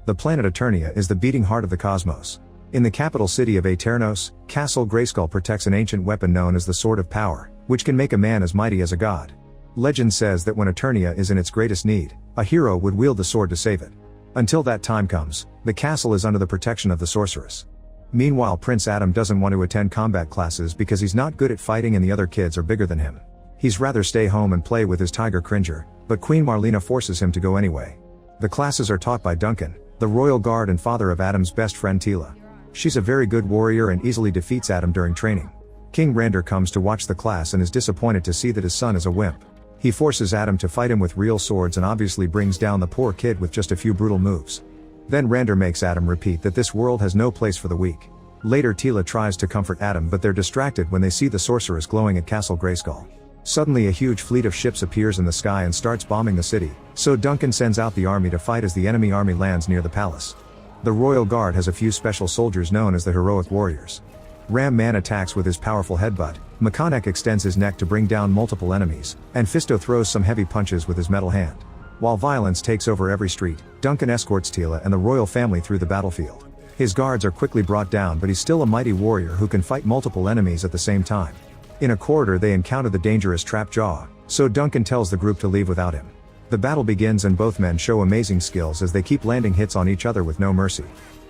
The planet Eternia is the beating heart of the cosmos. In the capital city of Aeternos, Castle Grayskull protects an ancient weapon known as the Sword of Power, which can make a man as mighty as a god. Legend says that when Eternia is in its greatest need, a hero would wield the sword to save it. Until that time comes, the castle is under the protection of the sorceress. Meanwhile, Prince Adam doesn't want to attend combat classes because he's not good at fighting and the other kids are bigger than him. He's rather stay home and play with his tiger Cringer, but Queen Marlena forces him to go anyway. The classes are taught by Duncan, the royal guard and father of Adam's best friend Tila. She's a very good warrior and easily defeats Adam during training. King Rander comes to watch the class and is disappointed to see that his son is a wimp. He forces Adam to fight him with real swords and obviously brings down the poor kid with just a few brutal moves. Then Rander makes Adam repeat that this world has no place for the weak. Later Tila tries to comfort Adam, but they're distracted when they see the sorceress glowing at Castle Grayskull. Suddenly a huge fleet of ships appears in the sky and starts bombing the city, so Duncan sends out the army to fight as the enemy army lands near the palace. The royal guard has a few special soldiers known as the heroic warriors. Ram Man attacks with his powerful headbutt, Mechanek extends his neck to bring down multiple enemies, and Fisto throws some heavy punches with his metal hand. While violence takes over every street, Duncan escorts Tila and the royal family through the battlefield. His guards are quickly brought down, but he's still a mighty warrior who can fight multiple enemies at the same time. In a corridor they encounter the dangerous Trapjaw, so Duncan tells the group to leave without him. The battle begins and both men show amazing skills as they keep landing hits on each other with no mercy.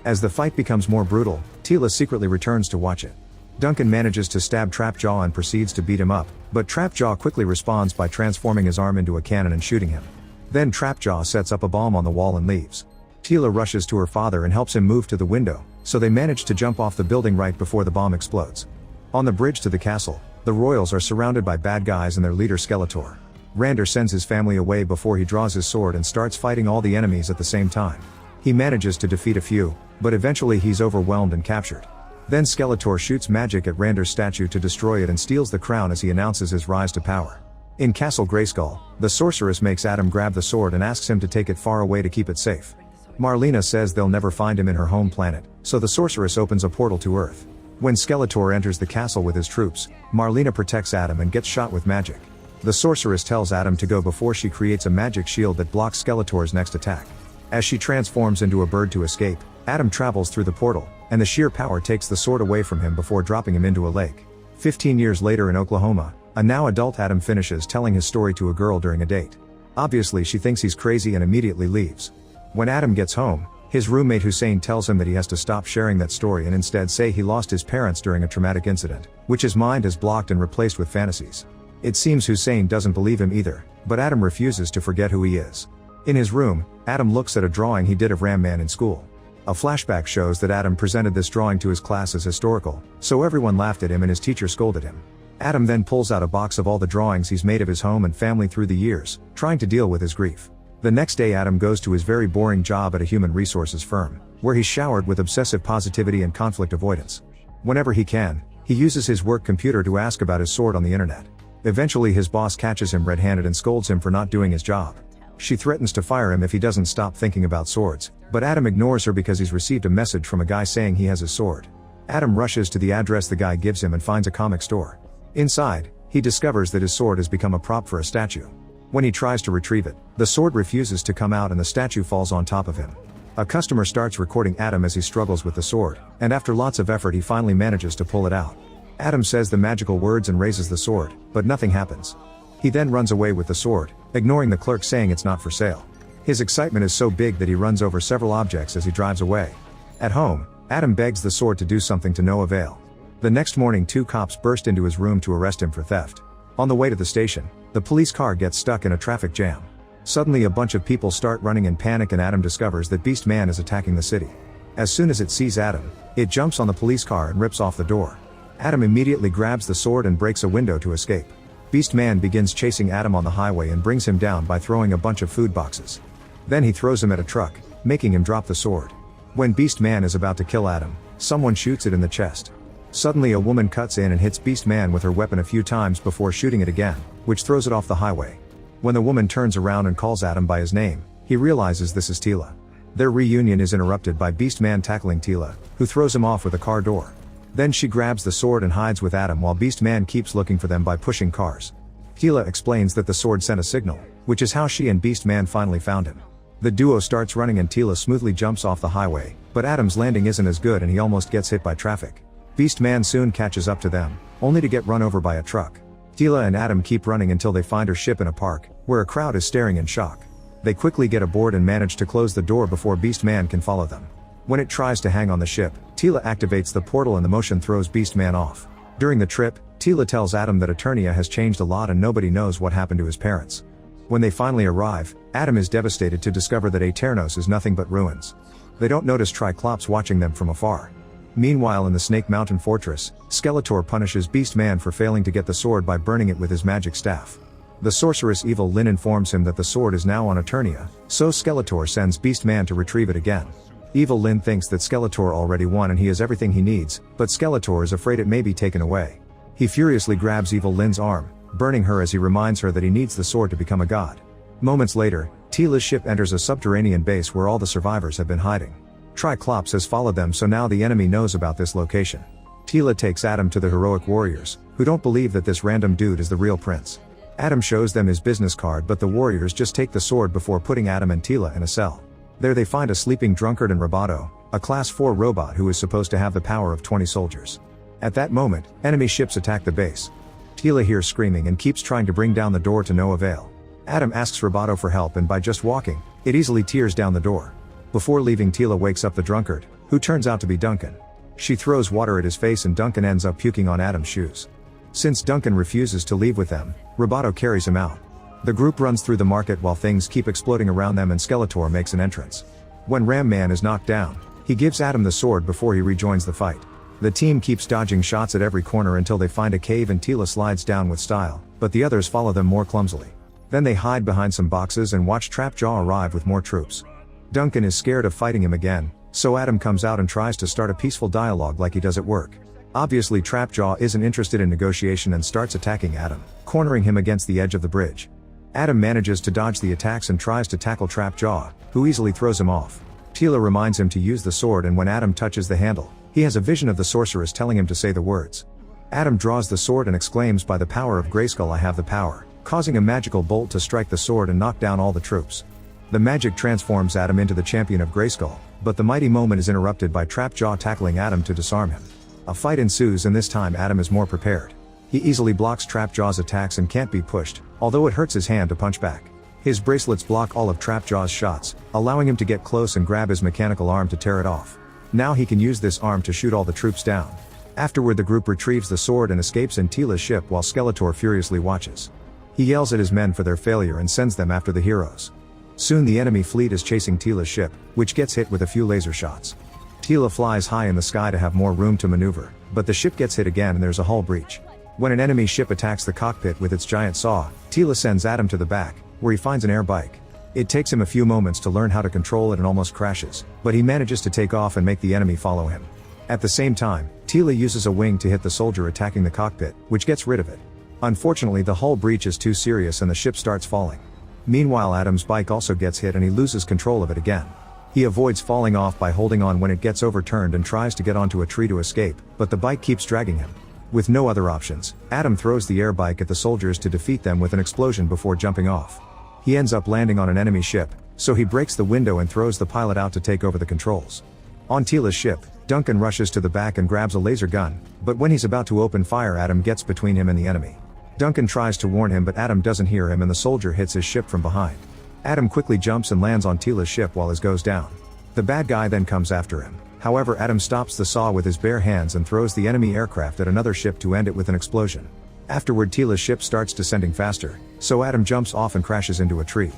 As the fight becomes more brutal, Tila secretly returns to watch it. Duncan manages to stab Trapjaw and proceeds to beat him up, but Trapjaw quickly responds by transforming his arm into a cannon and shooting him. Then Trapjaw sets up a bomb on the wall and leaves. Tila rushes to her father and helps him move to the window, so they manage to jump off the building right before the bomb explodes. On the bridge to the castle, the royals are surrounded by bad guys and their leader Skeletor. Rander sends his family away before he draws his sword and starts fighting all the enemies at the same time. He manages to defeat a few, but eventually he's overwhelmed and captured. Then Skeletor shoots magic at Rander's statue to destroy it and steals the crown as he announces his rise to power. In Castle Grayskull, the sorceress makes Adam grab the sword and asks him to take it far away to keep it safe. Marlena says they'll never find him in her home planet, so the sorceress opens a portal to Earth. When Skeletor enters the castle with his troops, Marlena protects Adam and gets shot with magic. The sorceress tells Adam to go before she creates a magic shield that blocks Skeletor's next attack. As she transforms into a bird to escape, Adam travels through the portal, and the sheer power takes the sword away from him before dropping him into a lake. 15 years later in Oklahoma, a now adult Adam finishes telling his story to a girl during a date. Obviously she thinks he's crazy and immediately leaves. When Adam gets home, his roommate Hussein tells him that he has to stop sharing that story and instead say he lost his parents during a traumatic incident, which his mind has blocked and replaced with fantasies. It seems Hussein doesn't believe him either, but Adam refuses to forget who he is. In his room, Adam looks at a drawing he did of Ram Man in school. A flashback shows that Adam presented this drawing to his class as historical, so everyone laughed at him and his teacher scolded him. Adam then pulls out a box of all the drawings he's made of his home and family through the years, trying to deal with his grief. The next day Adam goes to his very boring job at a human resources firm, where he's showered with obsessive positivity and conflict avoidance. Whenever he can, he uses his work computer to ask about his sword on the internet. Eventually his boss catches him red-handed and scolds him for not doing his job. She threatens to fire him if he doesn't stop thinking about swords, but Adam ignores her because he's received a message from a guy saying he has his sword. Adam rushes to the address the guy gives him and finds a comic store. Inside, he discovers that his sword has become a prop for a statue. When he tries to retrieve it, the sword refuses to come out and the statue falls on top of him. A customer starts recording Adam as he struggles with the sword, and after lots of effort he finally manages to pull it out. Adam says the magical words and raises the sword, but nothing happens. He then runs away with the sword, ignoring the clerk saying it's not for sale. His excitement is so big that he runs over several objects as he drives away. At home, Adam begs the sword to do something to no avail. The next morning 2 cops burst into his room to arrest him for theft. On the way to the station, the police car gets stuck in a traffic jam. Suddenly a bunch of people start running in panic and Adam discovers that Beast Man is attacking the city. As soon as it sees Adam, it jumps on the police car and rips off the door. Adam immediately grabs the sword and breaks a window to escape. Beast Man begins chasing Adam on the highway and brings him down by throwing a bunch of food boxes. Then he throws him at a truck, making him drop the sword. When Beast Man is about to kill Adam, someone shoots it in the chest. Suddenly a woman cuts in and hits Beast Man with her weapon a few times before shooting it again, which throws it off the highway. When the woman turns around and calls Adam by his name, he realizes this is Tila. Their reunion is interrupted by Beast Man tackling Tila, who throws him off with a car door. Then she grabs the sword and hides with Adam while Beast Man keeps looking for them by pushing cars. Tila explains that the sword sent a signal, which is how she and Beast Man finally found him. The duo starts running and Tila smoothly jumps off the highway, but Adam's landing isn't as good and he almost gets hit by traffic. Beast Man soon catches up to them, only to get run over by a truck. Tila and Adam keep running until they find her ship in a park, where a crowd is staring in shock. They quickly get aboard and manage to close the door before Beast Man can follow them. When it tries to hang on the ship, Tila activates the portal and the motion throws Beast Man off. During the trip, Tila tells Adam that Eternia has changed a lot and nobody knows what happened to his parents. When they finally arrive, Adam is devastated to discover that Aeternos is nothing but ruins. They don't notice Triclops watching them from afar. Meanwhile in the Snake Mountain Fortress, Skeletor punishes Beast Man for failing to get the sword by burning it with his magic staff. The sorceress Evil Lyn informs him that the sword is now on Eternia, so Skeletor sends Beast Man to retrieve it again. Evil Lyn thinks that Skeletor already won and he has everything he needs, but Skeletor is afraid it may be taken away. He furiously grabs Evil Lyn's arm, burning her as he reminds her that he needs the sword to become a god. Moments later, Tila's ship enters a subterranean base where all the survivors have been hiding. Triclops has followed them, so now the enemy knows about this location. Tila takes Adam to the heroic warriors, who don't believe that this random dude is the real prince. Adam shows them his business card, but the warriors just take the sword before putting Adam and Tila in a cell. There they find a sleeping drunkard and Roboto, a class 4 robot who is supposed to have the power of 20 soldiers. At that moment, enemy ships attack the base. Tila hears screaming and keeps trying to bring down the door to no avail. Adam asks Roboto for help and by just walking, it easily tears down the door. Before leaving, Tila wakes up the drunkard, who turns out to be Duncan. She throws water at his face and Duncan ends up puking on Adam's shoes. Since Duncan refuses to leave with them, Roboto carries him out. The group runs through the market while things keep exploding around them and Skeletor makes an entrance. When Ram Man is knocked down, he gives Adam the sword before he rejoins the fight. The team keeps dodging shots at every corner until they find a cave and Tila slides down with style, but the others follow them more clumsily. Then they hide behind some boxes and watch Trapjaw arrive with more troops. Duncan is scared of fighting him again, so Adam comes out and tries to start a peaceful dialogue like he does at work. Obviously Trapjaw isn't interested in negotiation and starts attacking Adam, cornering him against the edge of the bridge. Adam manages to dodge the attacks and tries to tackle Trapjaw, who easily throws him off. Tila reminds him to use the sword, and when Adam touches the handle, he has a vision of the sorceress telling him to say the words. Adam draws the sword and exclaims, "By the power of Grayskull I have the power," causing a magical bolt to strike the sword and knock down all the troops. The magic transforms Adam into the champion of Grayskull, but the mighty moment is interrupted by Trapjaw tackling Adam to disarm him. A fight ensues and this time Adam is more prepared. He easily blocks Trapjaw's attacks and can't be pushed, although it hurts his hand to punch back. His bracelets block all of Trapjaw's shots, allowing him to get close and grab his mechanical arm to tear it off. Now he can use this arm to shoot all the troops down. Afterward the group retrieves the sword and escapes in Tila's ship while Skeletor furiously watches. He yells at his men for their failure and sends them after the heroes. Soon the enemy fleet is chasing Tila's ship, which gets hit with a few laser shots. Tila flies high in the sky to have more room to maneuver, but the ship gets hit again and there's a hull breach. When an enemy ship attacks the cockpit with its giant saw, Tila sends Adam to the back, where he finds an air bike. It takes him a few moments to learn how to control it and almost crashes, but he manages to take off and make the enemy follow him. At the same time, Tila uses a wing to hit the soldier attacking the cockpit, which gets rid of it. Unfortunately the hull breach is too serious and the ship starts falling. Meanwhile Adam's bike also gets hit and he loses control of it again. He avoids falling off by holding on when it gets overturned and tries to get onto a tree to escape, but the bike keeps dragging him. With no other options, Adam throws the air bike at the soldiers to defeat them with an explosion before jumping off. He ends up landing on an enemy ship, so he breaks the window and throws the pilot out to take over the controls. On Tila's ship, Duncan rushes to the back and grabs a laser gun, but when he's about to open fire Adam gets between him and the enemy. Duncan tries to warn him but Adam doesn't hear him and the soldier hits his ship from behind. Adam quickly jumps and lands on Tila's ship while his goes down. The bad guy then comes after him. However, Adam stops the saw with his bare hands and throws the enemy aircraft at another ship to end it with an explosion. Afterward Tila's ship starts descending faster, so Adam jumps off and crashes into a tree.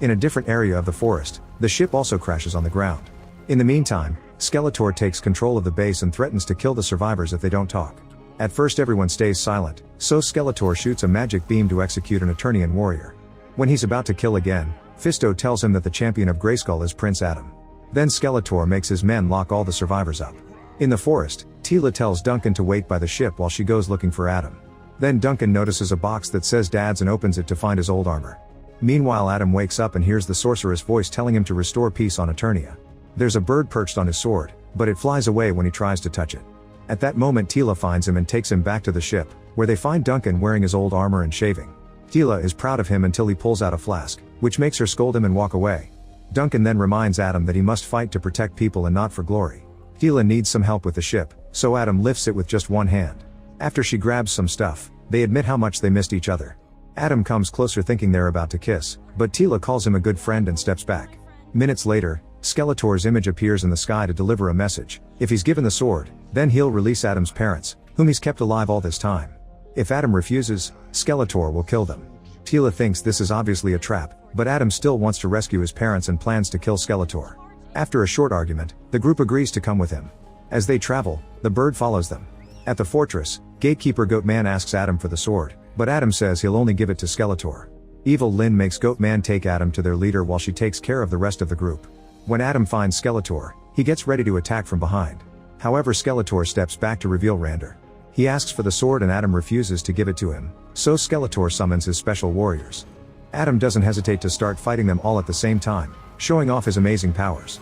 In a different area of the forest, the ship also crashes on the ground. In the meantime, Skeletor takes control of the base and threatens to kill the survivors if they don't talk. At first everyone stays silent, so Skeletor shoots a magic beam to execute an Eternian warrior. When he's about to kill again, Fisto tells him that the champion of Grayskull is Prince Adam. Then Skeletor makes his men lock all the survivors up. In the forest, Tila tells Duncan to wait by the ship while she goes looking for Adam. Then Duncan notices a box that says Dad's and opens it to find his old armor. Meanwhile Adam wakes up and hears the sorceress voice telling him to restore peace on Eternia. There's a bird perched on his sword, but it flies away when he tries to touch it. At that moment Tila finds him and takes him back to the ship, where they find Duncan wearing his old armor and shaving. Tila is proud of him until he pulls out a flask, which makes her scold him and walk away. Duncan then reminds Adam that he must fight to protect people and not for glory. Tila needs some help with the ship, so Adam lifts it with just one hand. After she grabs some stuff, they admit how much they missed each other. Adam comes closer thinking they're about to kiss, but Tila calls him a good friend and steps back. Minutes later, Skeletor's image appears in the sky to deliver a message. If he's given the sword, then he'll release Adam's parents, whom he's kept alive all this time. If Adam refuses, Skeletor will kill them. Tila thinks this is obviously a trap, but Adam still wants to rescue his parents and plans to kill Skeletor. After a short argument, the group agrees to come with him. As they travel, the bird follows them. At the fortress, gatekeeper Goatman asks Adam for the sword, but Adam says he'll only give it to Skeletor. Evil Lyn makes Goatman take Adam to their leader while she takes care of the rest of the group. When Adam finds Skeletor, he gets ready to attack from behind. However, Skeletor steps back to reveal Rander. He asks for the sword and Adam refuses to give it to him, so Skeletor summons his special warriors. Adam doesn't hesitate to start fighting them all at the same time, showing off his amazing powers.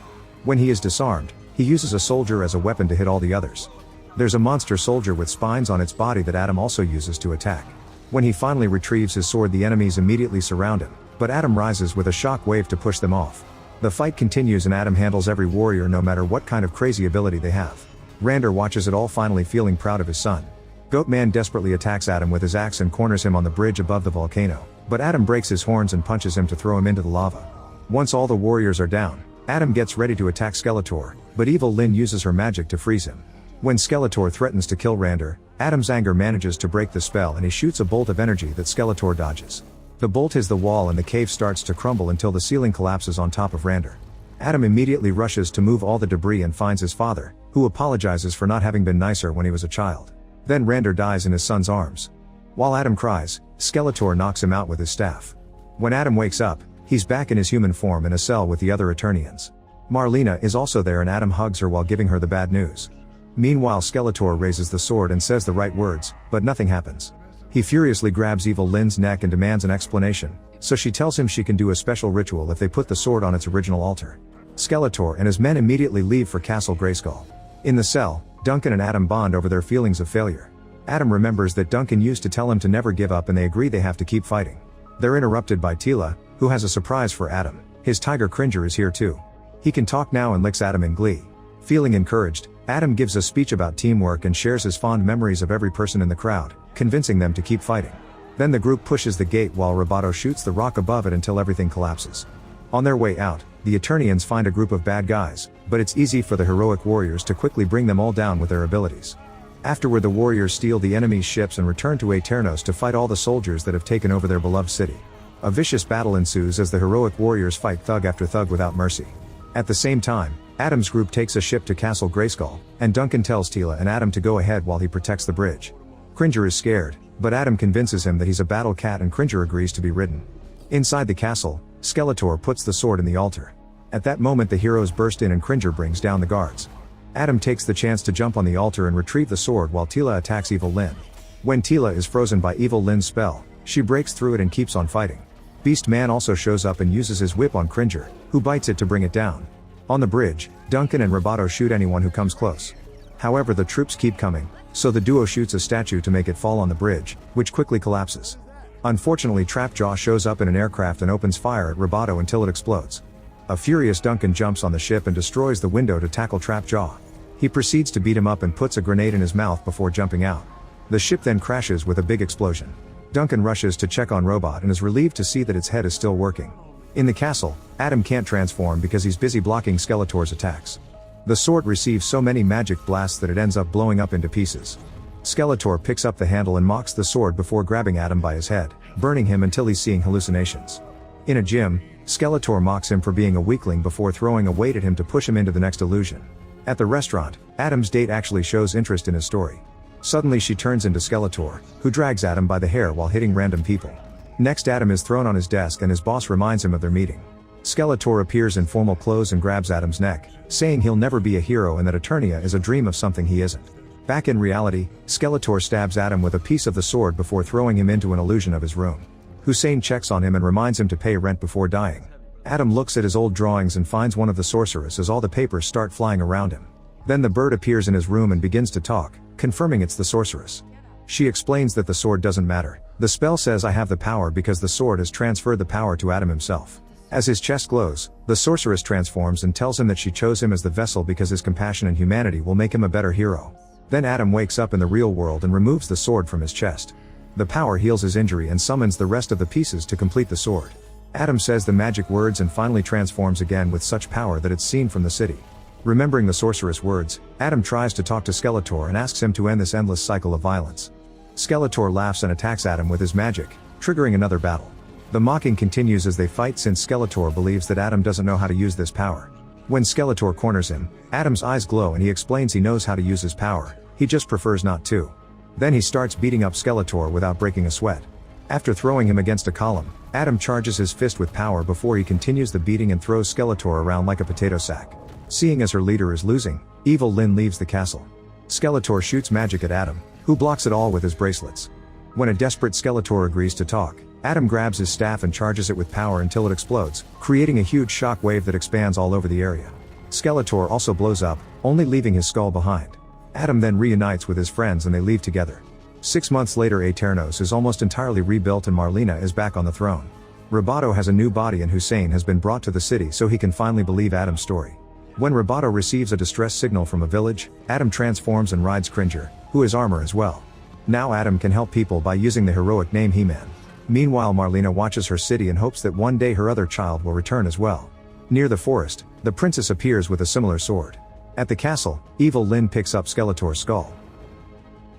When he is disarmed, he uses a soldier as a weapon to hit all the others. There's a monster soldier with spines on its body that Adam also uses to attack. When he finally retrieves his sword, the enemies immediately surround him, but Adam rises with a shock wave to push them off. The fight continues and Adam handles every warrior no matter what kind of crazy ability they have. Rander watches it all, finally feeling proud of his son. Goatman desperately attacks Adam with his axe and corners him on the bridge above the volcano, but Adam breaks his horns and punches him to throw him into the lava. Once all the warriors are down, Adam gets ready to attack Skeletor, but Evil Lyn uses her magic to freeze him. When Skeletor threatens to kill Rander, Adam's anger manages to break the spell and he shoots a bolt of energy that Skeletor dodges. The bolt hits the wall and the cave starts to crumble until the ceiling collapses on top of Rander. Adam immediately rushes to move all the debris and finds his father, who apologizes for not having been nicer when he was a child. Then Rander dies in his son's arms. While Adam cries, Skeletor knocks him out with his staff. When Adam wakes up, he's back in his human form in a cell with the other Eternians. Marlena is also there and Adam hugs her while giving her the bad news. Meanwhile, Skeletor raises the sword and says the right words, but nothing happens. He furiously grabs Evil Lyn's neck and demands an explanation, so she tells him she can do a special ritual if they put the sword on its original altar. Skeletor and his men immediately leave for Castle Grayskull. In the cell, Duncan and Adam bond over their feelings of failure. Adam remembers that Duncan used to tell him to never give up and they agree they have to keep fighting. They're interrupted by Tila, who has a surprise for Adam. His tiger Cringer is here too. He can talk now and licks Adam in glee. Feeling encouraged, Adam gives a speech about teamwork and shares his fond memories of every person in the crowd, convincing them to keep fighting. Then the group pushes the gate while Roboto shoots the rock above it until everything collapses. On their way out, the Eternians find a group of bad guys, but it's easy for the heroic warriors to quickly bring them all down with their abilities. Afterward, the warriors steal the enemy's ships and return to Aeternos to fight all the soldiers that have taken over their beloved city. A vicious battle ensues as the heroic warriors fight thug after thug without mercy. At the same time, Adam's group takes a ship to Castle Grayskull, and Duncan tells Tila and Adam to go ahead while he protects the bridge. Cringer is scared, but Adam convinces him that he's a battle cat and Cringer agrees to be ridden. Inside the castle, Skeletor puts the sword in the altar. At that moment the heroes burst in and Cringer brings down the guards. Adam takes the chance to jump on the altar and retrieve the sword while Tila attacks Evil Lyn. When Tila is frozen by Evil Lyn's spell, she breaks through it and keeps on fighting. Beast Man also shows up and uses his whip on Cringer, who bites it to bring it down. On the bridge, Duncan and Roboto shoot anyone who comes close. However, the troops keep coming, so the duo shoots a statue to make it fall on the bridge, which quickly collapses. Unfortunately, Trapjaw shows up in an aircraft and opens fire at Roboto until it explodes. A furious Duncan jumps on the ship and destroys the window to tackle Trapjaw. He proceeds to beat him up and puts a grenade in his mouth before jumping out. The ship then crashes with a big explosion. Duncan rushes to check on Robot and is relieved to see that its head is still working. In the castle, Adam can't transform because he's busy blocking Skeletor's attacks. The sword receives so many magic blasts that it ends up blowing up into pieces. Skeletor picks up the handle and mocks the sword before grabbing Adam by his head, burning him until he's seeing hallucinations. In a gym, Skeletor mocks him for being a weakling before throwing a weight at him to push him into the next illusion. At the restaurant, Adam's date actually shows interest in his story. Suddenly she turns into Skeletor, who drags Adam by the hair while hitting random people. Next, Adam is thrown on his desk and his boss reminds him of their meeting. Skeletor appears in formal clothes and grabs Adam's neck, saying he'll never be a hero and that Eternia is a dream of something he isn't. Back in reality, Skeletor stabs Adam with a piece of the sword before throwing him into an illusion of his room. Hussein checks on him and reminds him to pay rent before dying. Adam looks at his old drawings and finds one of the sorceress as all the papers start flying around him. Then the bird appears in his room and begins to talk, confirming it's the sorceress. She explains that the sword doesn't matter. The spell says I have the power because the sword has transferred the power to Adam himself. As his chest glows, the sorceress transforms and tells him that she chose him as the vessel because his compassion and humanity will make him a better hero. Then Adam wakes up in the real world and removes the sword from his chest. The power heals his injury and summons the rest of the pieces to complete the sword. Adam says the magic words and finally transforms again with such power that it's seen from the city. Remembering the sorceress words, Adam tries to talk to Skeletor and asks him to end this endless cycle of violence. Skeletor laughs and attacks Adam with his magic, triggering another battle. The mocking continues as they fight since Skeletor believes that Adam doesn't know how to use this power. When Skeletor corners him, Adam's eyes glow and he explains he knows how to use his power, he just prefers not to. Then he starts beating up Skeletor without breaking a sweat. After throwing him against a column, Adam charges his fist with power before he continues the beating and throws Skeletor around like a potato sack. Seeing as her leader is losing, Evil Lyn leaves the castle. Skeletor shoots magic at Adam, who blocks it all with his bracelets. When a desperate Skeletor agrees to talk, Adam grabs his staff and charges it with power until it explodes, creating a huge shock wave that expands all over the area. Skeletor also blows up, only leaving his skull behind. Adam then reunites with his friends and they leave together. 6 months later, Eternos is almost entirely rebuilt and Marlena is back on the throne. Roboto has a new body and Hussein has been brought to the city so he can finally believe Adam's story. When Roboto receives a distress signal from a village, Adam transforms and rides Cringer, who has armor as well. Now Adam can help people by using the heroic name He-Man. Meanwhile, Marlena watches her city and hopes that one day her other child will return as well. Near the forest, the princess appears with a similar sword. At the castle, Evil Lyn picks up Skeletor's skull.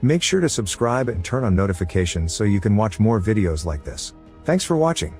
Make sure to subscribe and turn on notifications so you can watch more videos like this. Thanks for watching.